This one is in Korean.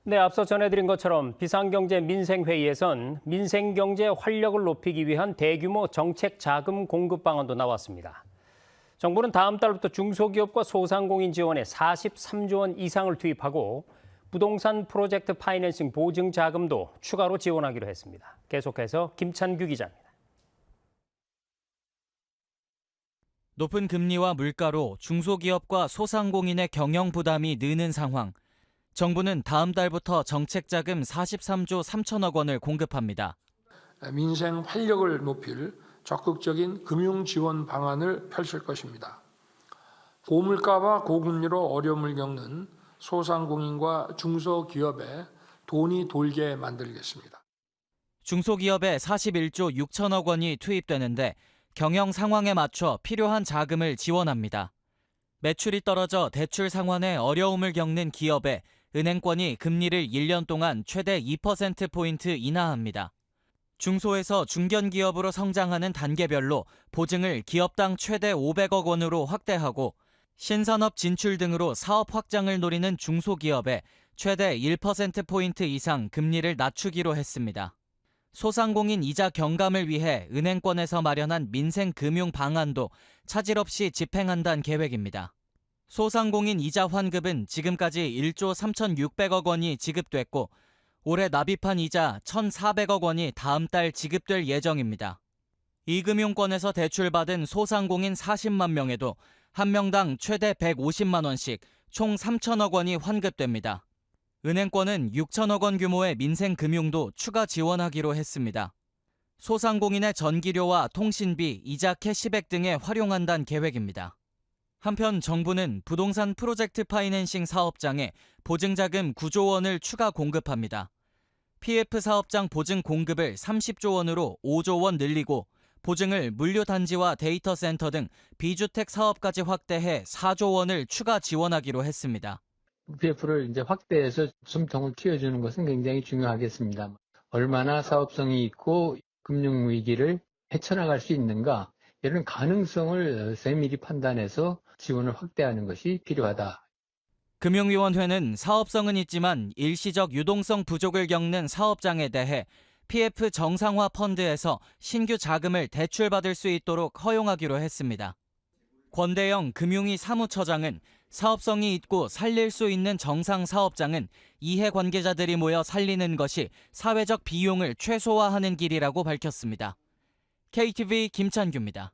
네, 앞서 전해드린 것처럼 비상경제 민생회의에선 민생경제 활력을 높이기 위한 대규모 정책 자금 공급 방안도 나왔습니다. 정부는 다음 달부터 중소기업과 소상공인 지원에 43조 원 이상을 투입하고 부동산 프로젝트 파이낸싱 보증 자금도 추가로 지원하기로 했습니다. 계속해서 김찬규 기자입니다. 높은 금리와 물가로 중소기업과 소상공인의 경영 부담이 느는 상황. 정부는 다음 달부터 정책자금 43조 3천억 원을 공급합니다. 민생 활력을 높일 적극적인 금융 지원 방안을 펼칠 것입니다. 고물가와 고금리로 어려움을 겪는 소상공인과 중소기업에 돈이 돌게 만들겠습니다. 중소기업에 41조 6천억 원이 투입되는데 경영 상황에 맞춰 필요한 자금을 지원합니다. 매출이 떨어져 대출 상환에 어려움을 겪는 기업에 은행권이 금리를 1년 동안 최대 2%포인트 인하합니다. 중소에서 중견기업으로 성장하는 단계별로 보증을 기업당 최대 500억 원으로 확대하고 신산업 진출 등으로 사업 확장을 노리는 중소기업에 최대 1%포인트 이상 금리를 낮추기로 했습니다. 소상공인 이자 경감을 위해 은행권에서 마련한 민생금융 방안도 차질 없이 집행한다는 계획입니다. 소상공인 이자 환급은 지금까지 1조 3,600억 원이 지급됐고 올해 납입한 이자 1,400억 원이 다음 달 지급될 예정입니다. 이 금융권에서 대출받은 소상공인 40만 명에도 한 명당 최대 150만 원씩 총 3천억 원이 환급됩니다. 은행권은 6천억 원 규모의 민생금융도 추가 지원하기로 했습니다. 소상공인의 전기료와 통신비, 이자 캐시백 등에 활용한다는 계획입니다. 한편 정부는 부동산 프로젝트 파이낸싱 사업장에 보증자금 9조 원을 추가 공급합니다. PF 사업장 보증 공급을 30조 원으로 5조 원 늘리고 보증을 물류단지와 데이터 센터 등 비주택 사업까지 확대해 4조 원을 추가 지원하기로 했습니다. PF를 이제 확대해서 숨통을 틔워주는 것은 굉장히 중요하겠습니다. 얼마나 사업성이 있고 금융 위기를 헤쳐나갈 수 있는가 이런 가능성을 세밀히 판단해서 지원을 확대하는 것이 필요하다. 금융위원회는 사업성은 있지만 일시적 유동성 부족을 겪는 사업장에 대해 PF 정상화 펀드에서 신규 자금을 대출받을 수 있도록 허용하기로 했습니다. 권대영 금융위 사무처장은 사업성이 있고 살릴 수 있는 정상 사업장은 이해관계자들이 모여 살리는 것이 사회적 비용을 최소화하는 길이라고 밝혔습니다. KTV 김찬규입니다.